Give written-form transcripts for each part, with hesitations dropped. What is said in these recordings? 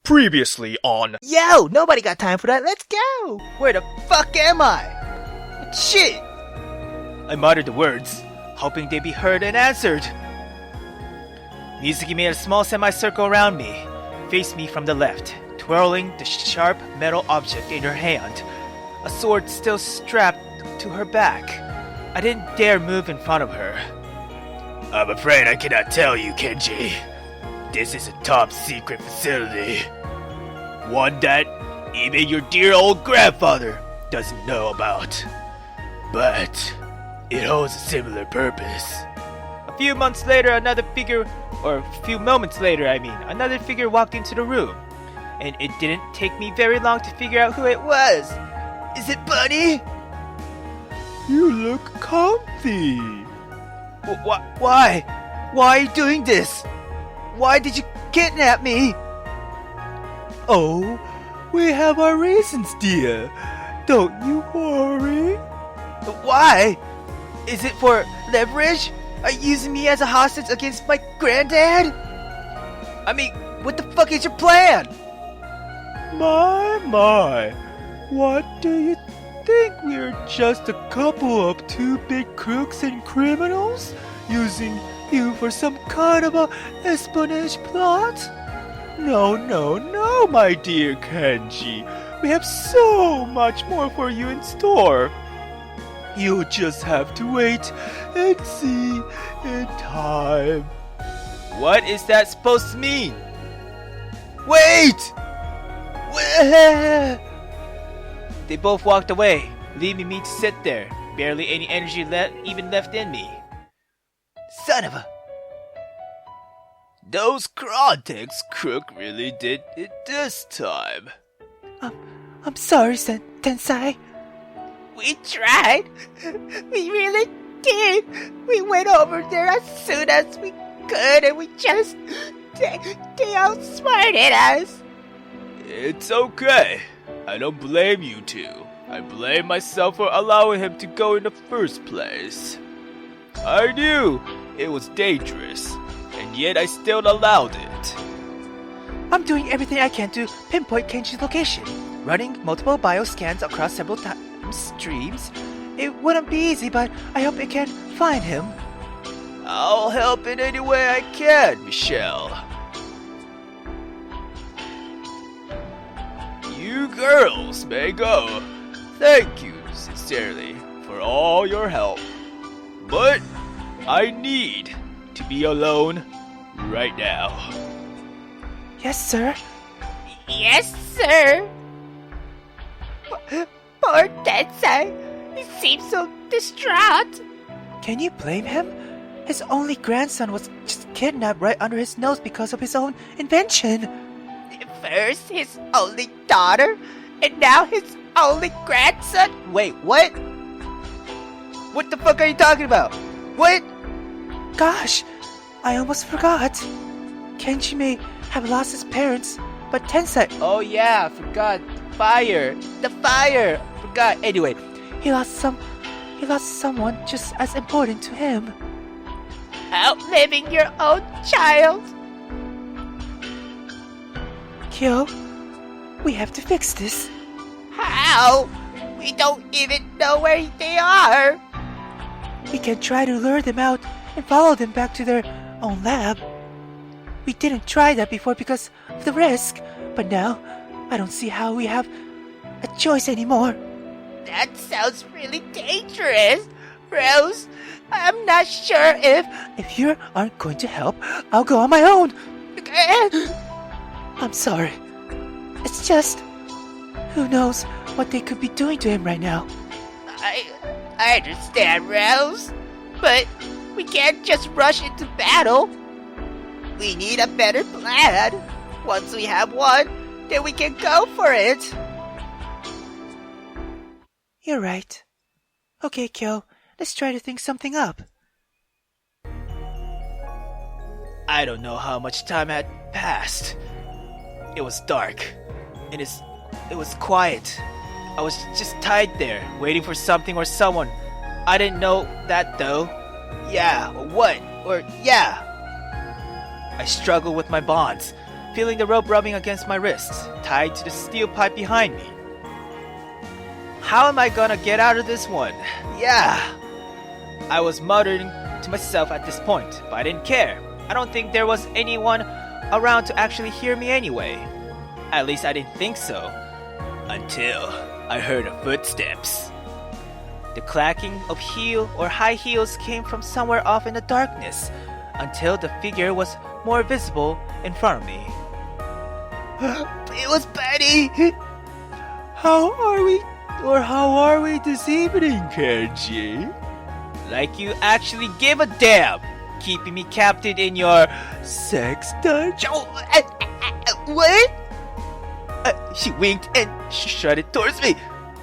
Previously on... Yo, nobody got time for that. Let's go. Where the fuck am I? Shit. I muttered the words, hoping they'd be heard and answered. Mizuki made a small semicircle around me, faced me from the left, twirling the sharp metal object in her hand, a sword still strapped to her back. I didn't dare move in front of her. I'm afraid I cannot tell you, Kenji. This is a top secret facility. One that even your dear old grandfather doesn't know about. But it holds a similar purpose. A few moments later, another figure walked into the room. And it didn't take me very long to figure out who it was. Is it Bunny? You look comfy. Why? Why are you doing this? Why did you kidnap me? Oh, we have our reasons, dear. Don't you worry. Why? Is it for leverage? Are you using me as a hostage against my granddad? I mean, what the fuck is your plan? My. What do you think? We're just a couple of two big crooks and criminals? Using you for some kind of a espionage plot? No, my dear Kenji. We have so much more for you in store. You'll just have to wait and see in time. What is that supposed to mean? Wait! They both walked away, leaving me to sit there, barely any energy even left in me. Son of a... Those Crontek's crook really did it this time. I'm sorry, Tensai. We tried. We really did. We went over there as soon as we could and we just... They outsmarted us. It's okay. I don't blame you two. I blame myself for allowing him to go in the first place. I knew it was dangerous, and yet I still allowed it. I'm doing everything I can to pinpoint Kenji's location, running multiple bioscans across several streams. It wouldn't be easy, but I hope I can find him. I'll help in any way I can, Michelle. You girls may go. Thank you sincerely for all your help. But I need to be alone right now. Yes, sir. Yes, sir. Poor Tensai. He seems so distraught. Can you blame him? His only grandson was just kidnapped right under his nose because of his own invention. First his only daughter, and now his only grandson? Wait, what? What the fuck are you talking about? What? Gosh, I almost forgot. Kenji may have lost his parents, but Tensai... Oh yeah, I forgot. The fire! Forgot. Anyway, he lost someone just as important to him. Outliving your own child. Kyo, we have to fix this. How? We don't even know where they are. We can try to lure them out and follow them back to their own lab. We didn't try that before because of the risk, but now I don't see how we have a choice anymore. That sounds really dangerous. Rose, I'm not sure if you aren't going to help, I'll go on my own. I'm sorry. It's just... who knows what they could be doing to him right now. I understand, Rose. But we can't just rush into battle. We need a better plan. Once we have one, then we can go for it. You're right. Okay, Kyo. Let's try to think something up. I don't know how much time had passed. It was dark, and it was quiet. I was just tied there, waiting for something or someone. I didn't know that though. Yeah, what? Or yeah. I struggled with my bonds, feeling the rope rubbing against my wrists, tied to the steel pipe behind me. How am I gonna get out of this one? Yeah! I was muttering to myself at this point, but I didn't care. I don't think there was anyone around to actually hear me anyway. At least I didn't think so. Until I heard footsteps. The clacking of heel or high heels came from somewhere off in the darkness, until the figure was more visible in front of me. It was Betty! How are we this evening, Kenji? Like you actually give a damn, keeping me captive in your sex dungeon. What? She winked and she strutted towards me,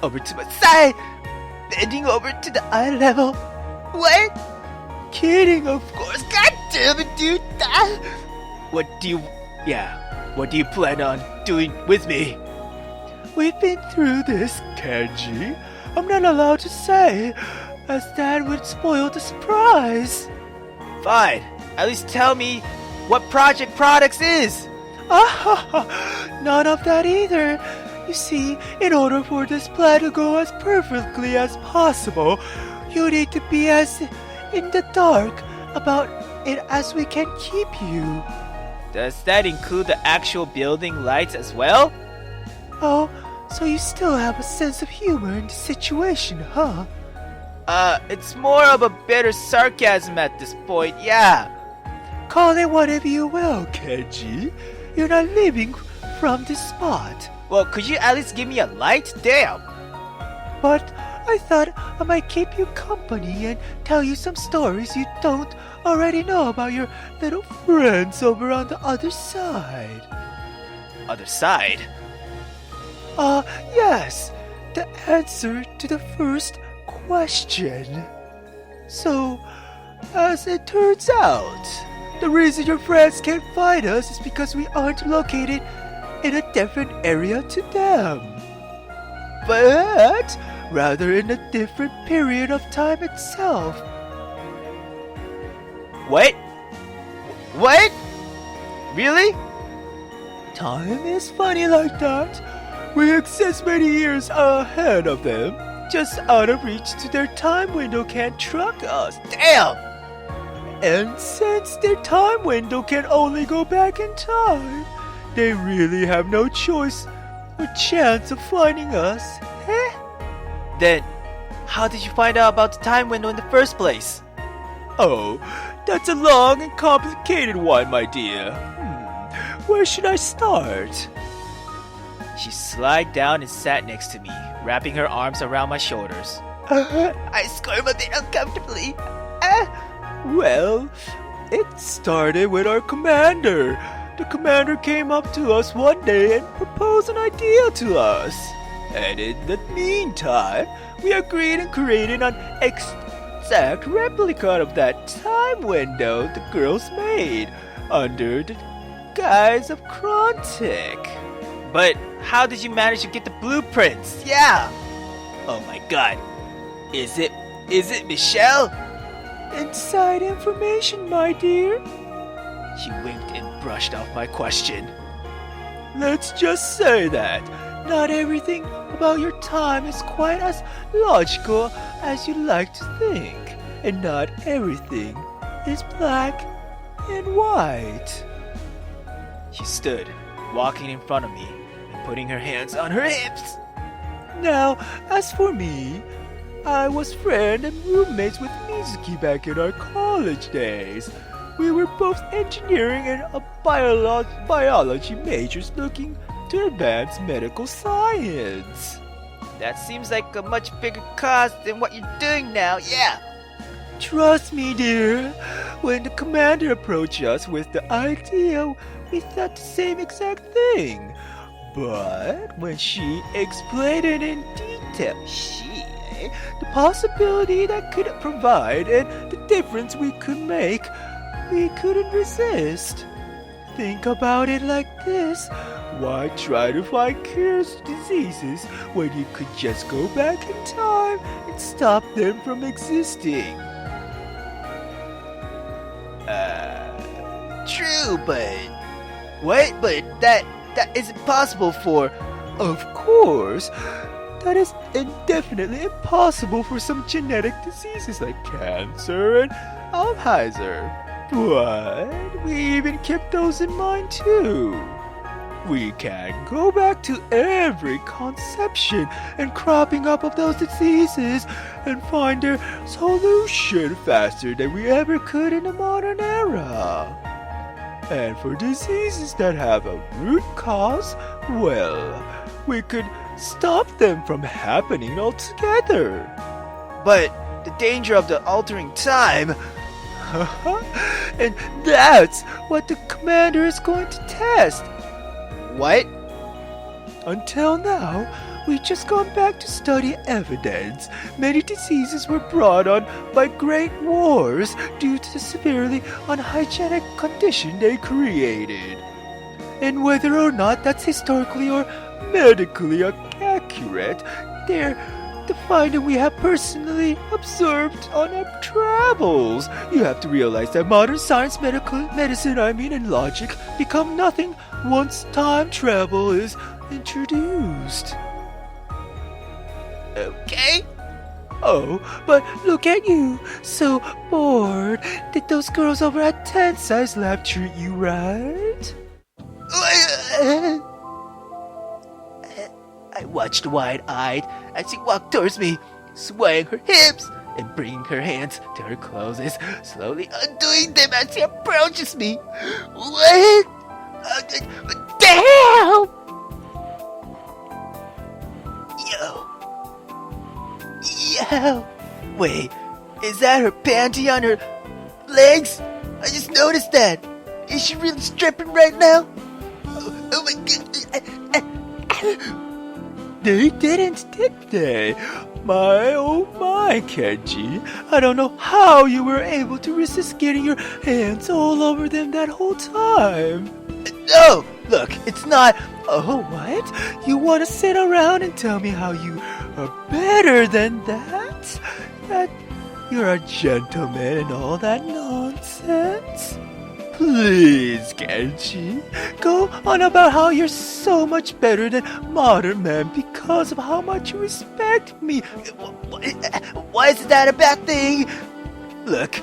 over to my side, bending over to the eye level. What? Kidding, of course. God damn it, dude! What do you plan on doing with me? We've been through this, Kenji. I'm not allowed to say, as that would spoil the surprise. Fine. At least tell me what Project Products is. None of that either. You see, in order for this plan to go as perfectly as possible, you need to be as in the dark about it as we can keep you. Does that include the actual building lights as well? Oh, so you still have a sense of humor in the situation, huh? It's more of a bitter sarcasm at this point, yeah. Call it whatever you will, Kenji. You're not leaving from this spot. Well, could you at least give me a light? Damn. But I thought I might keep you company and tell you some stories you don't already know about your little friends over on the other side. Other side? Yes. The answer to the first question. So, as it turns out, the reason your friends can't find us is because we aren't located in a different area to them, but rather in a different period of time itself. What? What? Really? Time is funny like that. We exist many years ahead of them, just out of reach to their time window can't track us. Damn! And since their time window can only go back in time, they really have no choice or chance of finding us. Then, how did you find out about the time window in the first place? Oh, that's a long and complicated one, my dear. Where should I start? She slid down and sat next to me, wrapping her arms around my shoulders. I squirm a bit uncomfortably. Well, it started with our commander. The commander came up to us one day and proposed an idea to us. And in the meantime, we agreed and created an exact replica of that time window the girls made under the guise of Crontek. But how did you manage to get the blueprints? Yeah. Oh my god. Is it Michelle? Inside information, my dear. She winked and brushed off my question. Let's just say that not everything about your time is quite as logical as you like to think, and not everything is black and white. She stood, walking in front of me and putting her hands on her hips. Now, as for me, I was friend and roommates with Mizuki back in our college days. We were both engineering and biology majors looking to advance medical science. That seems like a much bigger cause than what you're doing now, yeah. Trust me, dear. When the commander approached us with the idea, we thought the same exact thing. But when she explained it in detail, the possibility that could provide and the difference we could make, we couldn't resist. Think about it like this. Why try to find cures to diseases when you could just go back in time and stop them from existing? True, but What? But that isn't possible for... Of course, that is indefinitely impossible for some genetic diseases like cancer and Alzheimer's. But we even kept those in mind too. We can go back to every conception and cropping up of those diseases and find their solution faster than we ever could in the modern era. And for diseases that have a root cause, well, we could stop them from happening altogether. But the danger of the altering time... And that's what the commander is going to test. What? Until now, we've just gone back to study evidence. Many diseases were brought on by great wars due to the severely unhygienic condition they created. And whether or not that's historically or medically accurate, they're the finding we have personally observed on our travels. You have to realize that modern science, medicine, and logic become nothing once time travel is introduced. Okay. Oh, but look at you, so bored. Did those girls over at Tenshai's lab treat you right? I watched wide-eyed as she walked towards me, swaying her hips and bringing her hands to her clothes, slowly undoing them as she approaches me. What? Damn! Yo. Wait, is that her panty on her legs? I just noticed that. Is she really stripping right now? Oh my god. They didn't, did they? My, oh my, Kenji. I don't know how you were able to resist getting your hands all over them that whole time. No! Look, it's not... Oh, what? You want to sit around and tell me how you are better than that? That you're a gentleman and all that nonsense? Please, Kenji, go on about how you're so much better than modern men because of how much you respect me. Why is that a bad thing? Look,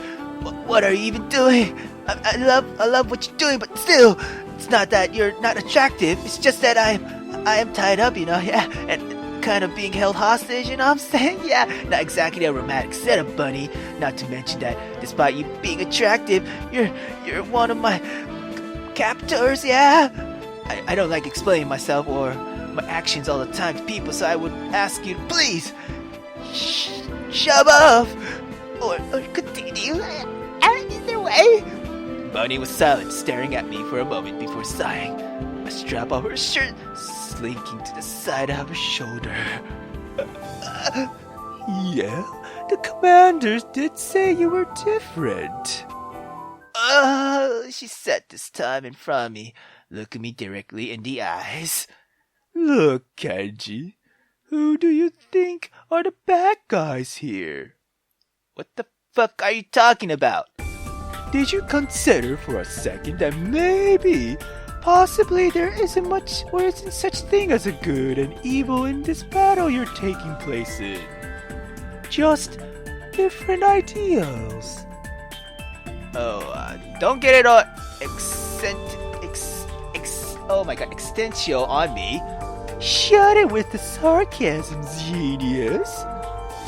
what are you even doing? I love what you're doing, but still, it's not that you're not attractive. It's just that I am tied up, yeah, and kind of being held hostage, you know what I'm saying? Yeah, not exactly a romantic setup, Bunny. Not to mention that, despite you being attractive, you're one of my captors, yeah? I don't like explaining myself or my actions all the time to people, so I would ask you to please shove off or continue either way. Bunny was silent, staring at me for a moment before sighing. A strap of her shirt slinking to the side of her shoulder. Yeah, the commanders did say you were different. She sat this time in front of me, looking me directly in the eyes. Look, Kenji, who do you think are the bad guys here? What the fuck are you talking about? Did you consider for a second that maybe, possibly there isn't much or isn't such thing as a good and evil in this battle you're taking place in? Just different ideals. Don't get it all existential on me. Shut it with the sarcasm, genius.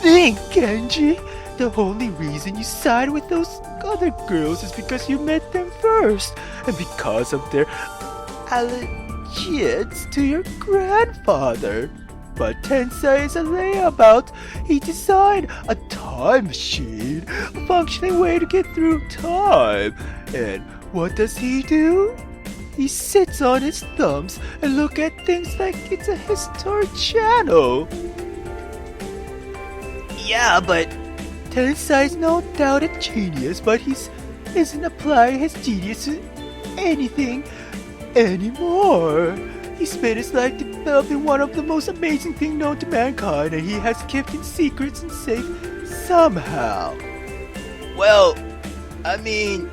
Think, Kenji. The only reason you side with those other girls is because you met them first, and because of their allegiance to your grandfather. But Tensei is a layabout. He designed a time machine, a functioning way to get through time. And what does he do? He sits on his thumbs and look at things like it's a History Channel. Yeah, but Tensei's no doubt a genius, but he isn't applying his genius to anything anymore. He spent his life developing one of the most amazing things known to mankind, and he has kept it secrets and safe somehow. Well, I mean,